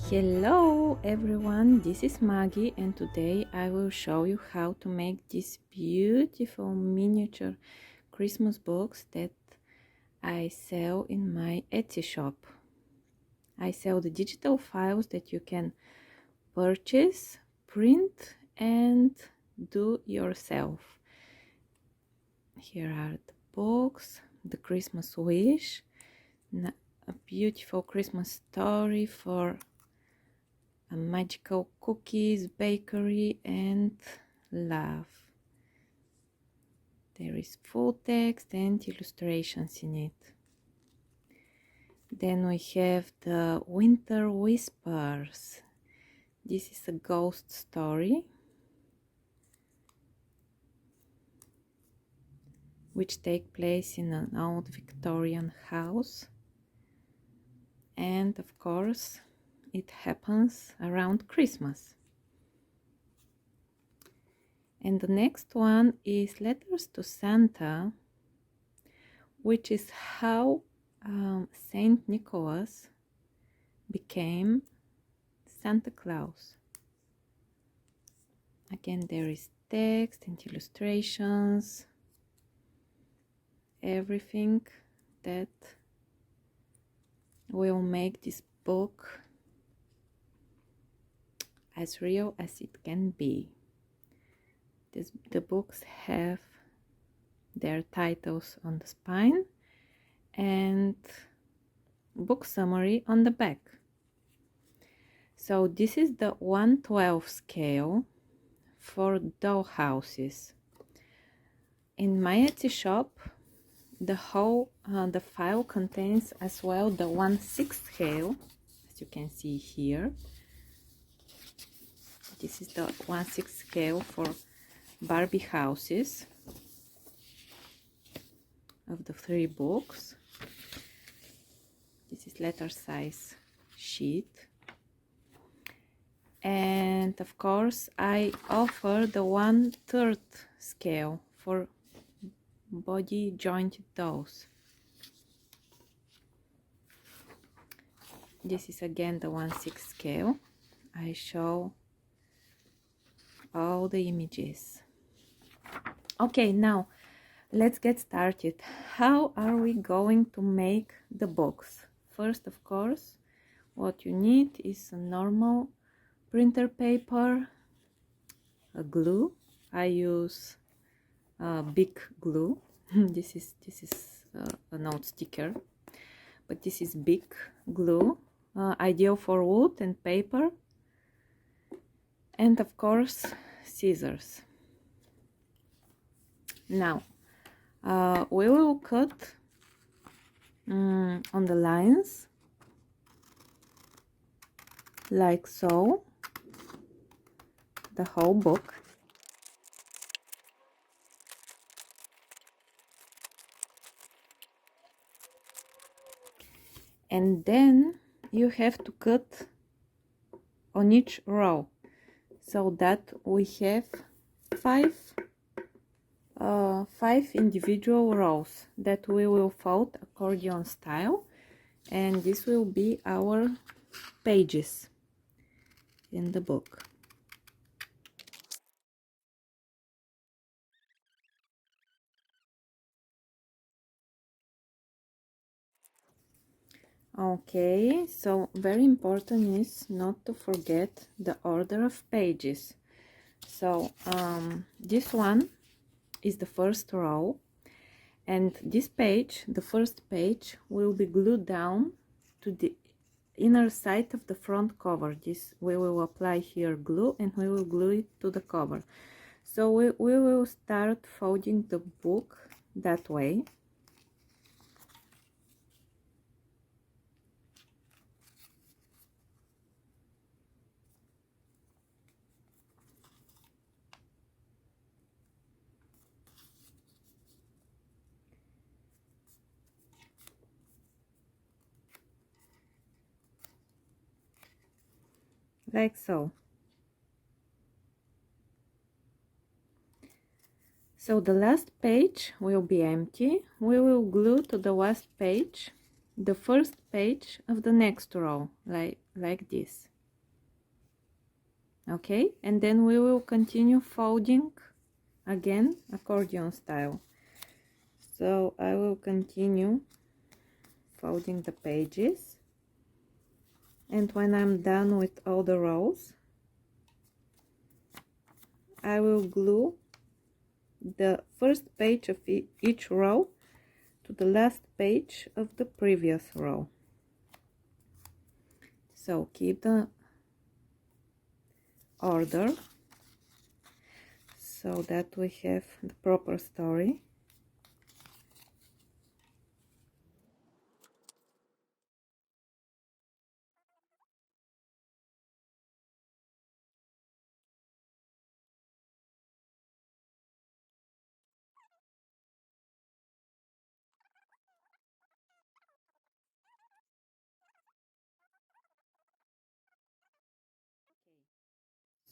Hello everyone, this is Maggie and today I will show you how to make this beautiful miniature Christmas box that I sell in my Etsy shop. I sell the digital files that you can purchase, print and do yourself. Here are the box, the Christmas wish, a beautiful Christmas story for a magical cookies, bakery and love. There is full text and illustrations in it. Then we have the Winter Whispers. This is a ghost story which take place in an old Victorian house, and of course it happens around Christmas. And the next one is Letters to Santa, which is how Saint Nicholas became Santa Claus. Again, there is text and illustrations, everything that will make this book as real as it can be. The books have their titles on the spine and book summary on the back. So this is the 1/12 scale for dollhouses. In my Etsy shop, the file contains as well the 1/6 scale, as you can see here. This is the 1/6 scale for Barbie houses of the 3 books. This is letter size sheet, and of course I offer the 1/3 scale for body joint dolls. This is again the 1/6 scale. I show all the images. Okay, now let's get started. How are we going to make the box? First, of course, what you need is a normal printer paper, a glue. I use big glue. this is a note sticker, but this is big glue, ideal for wood and paper, and of course scissors. Now we will cut on the lines like so, the whole book. And then you have to cut on each row, so that we have five individual rows that we will fold accordion style, and this will be our pages in the book. Okay, so very important is not to forget the order of pages. So this one is the first row, and this page, the first page, will be glued down to the inner side of the front cover. This we will apply here glue, and we will glue it to the cover. So we will start folding the book that way. Like so. So the last page will be empty. We will glue to the last page the first page of the next row, like this. Okay, and then we will continue folding again accordion style. So I will continue folding the pages, and when I'm done with all the rows, I will glue the first page of each row to the last page of the previous row. So keep the order so that we have the proper story.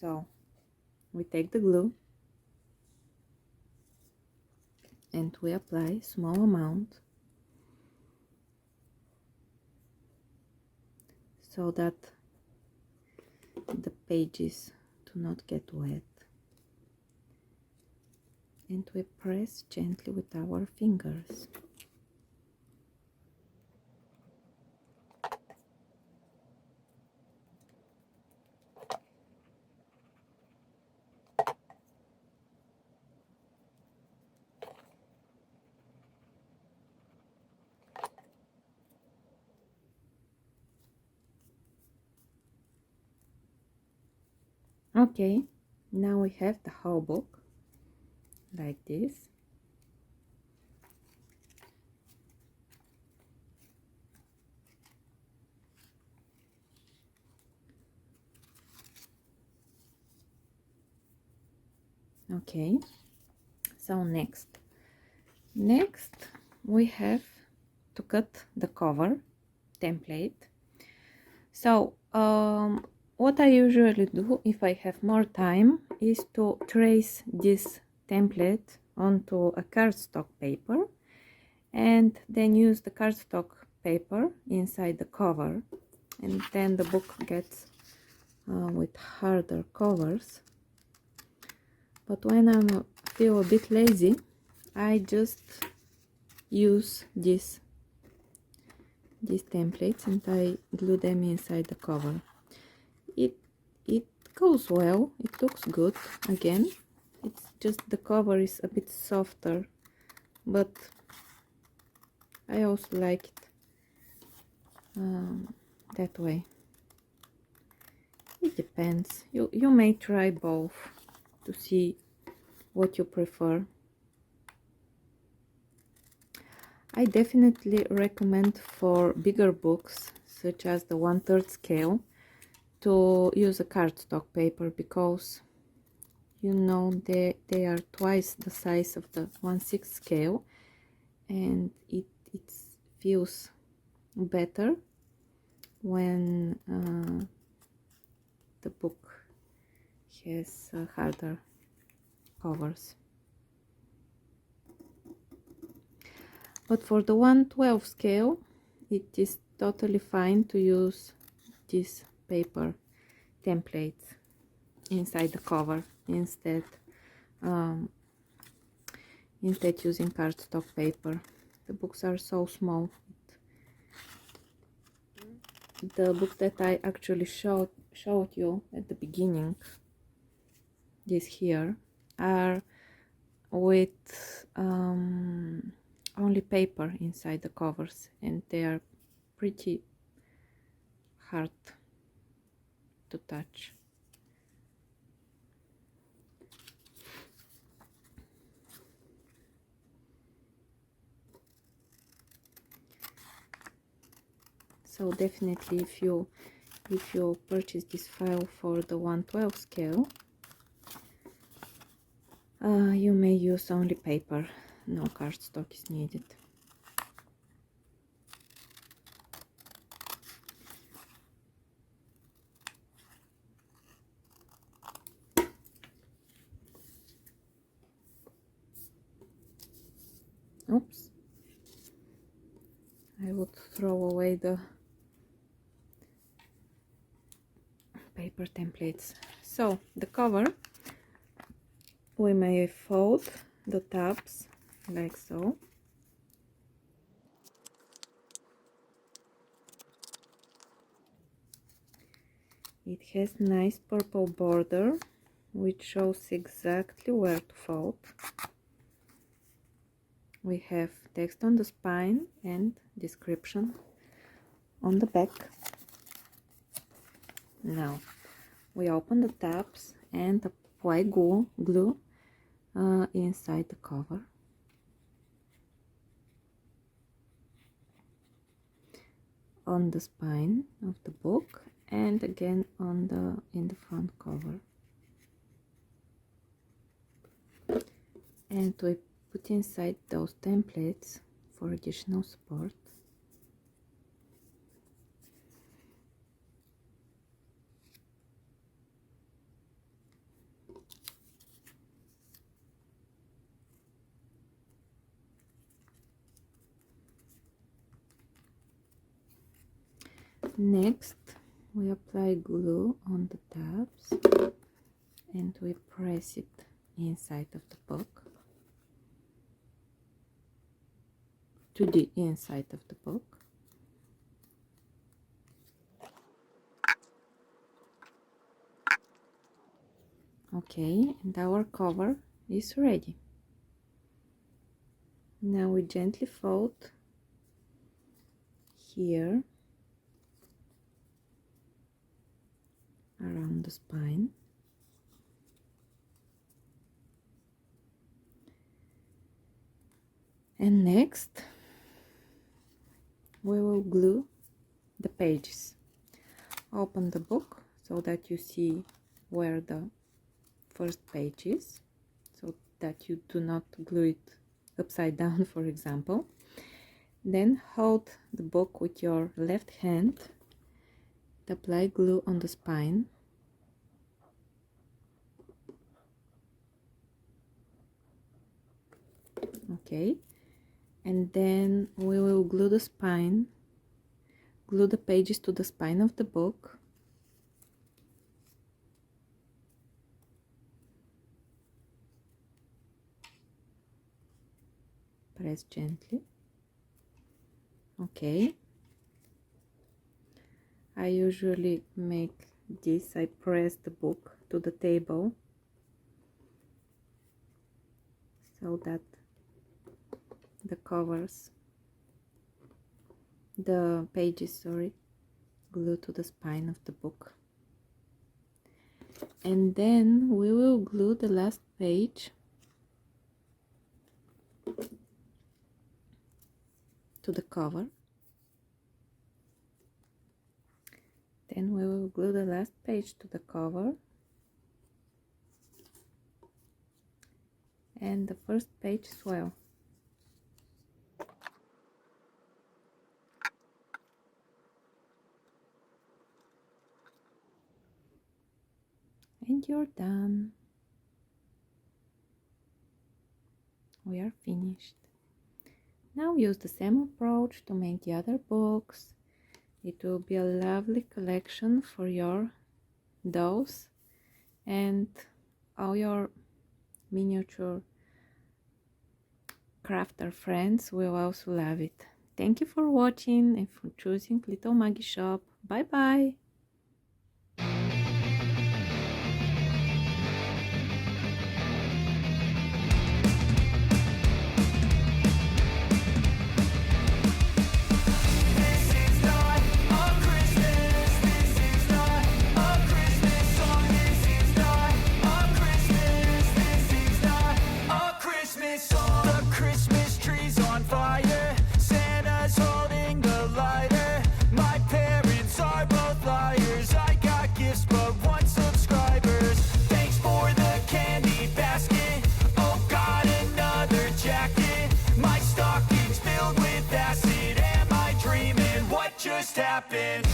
So we take the glue and we apply small amount so that the pages do not get wet, and we press gently with our fingers. Okay, now we have the whole book like this. Okay, so next we have to cut the cover template. So what I usually do if I have more time is to trace this template onto a cardstock paper and then use the cardstock paper inside the cover, and then the book gets with harder covers. But when I feel a bit lazy, I just use these templates and I glue them inside the cover. It goes well, it looks good. Again, it's just the cover is a bit softer, but I also like it that way. It depends. You may try both to see what you prefer. I definitely recommend for bigger books such as the 1/3 scale to use a cardstock paper, because you know they are twice the size of the 1/6 scale, and it feels better when the book has harder covers. But for the 1/12 scale, it is totally fine to use this paper templates inside the cover instead using cardstock paper. The books are so small. The book that I actually showed you at the beginning, this here, are with only paper inside the covers, and they are pretty hard to touch. So definitely if you purchase this file for the 1/12 scale, you may use only paper. No cardstock is needed. Oops, I would throw away the paper templates. So the cover, we may fold the tabs like so. It has nice purple border which shows exactly where to fold. We have text on the spine and description on the back. Now we open the tabs and apply glue inside the cover. On the spine of the book and again in the front cover. And we put inside those templates for additional support. Next, we apply glue on the tabs and we press it inside of the book, to the inside of the book. Okay, and our cover is ready. Now we gently fold here around the spine. And next, we will glue the pages. Open the book so that you see where the first page is, so that you do not glue it upside down, for example. Then hold the book with your left hand, apply glue on the spine. Okay, and then we will glue the spine, glue the pages to the spine of the book. Press gently. Okay, I usually make this, I press the book to the table so that the covers, the pages, sorry, glue to the spine of the book. And then we will glue the last page to the cover. Then we will glue the last page to the cover and the first page as well. And you're done. We are finished. Now use the same approach to make the other books. It will be a lovely collection for your dolls, and all your miniature crafter friends will also love it. Thank you for watching and for choosing Little Maggie Shop. Bye bye! Just happened.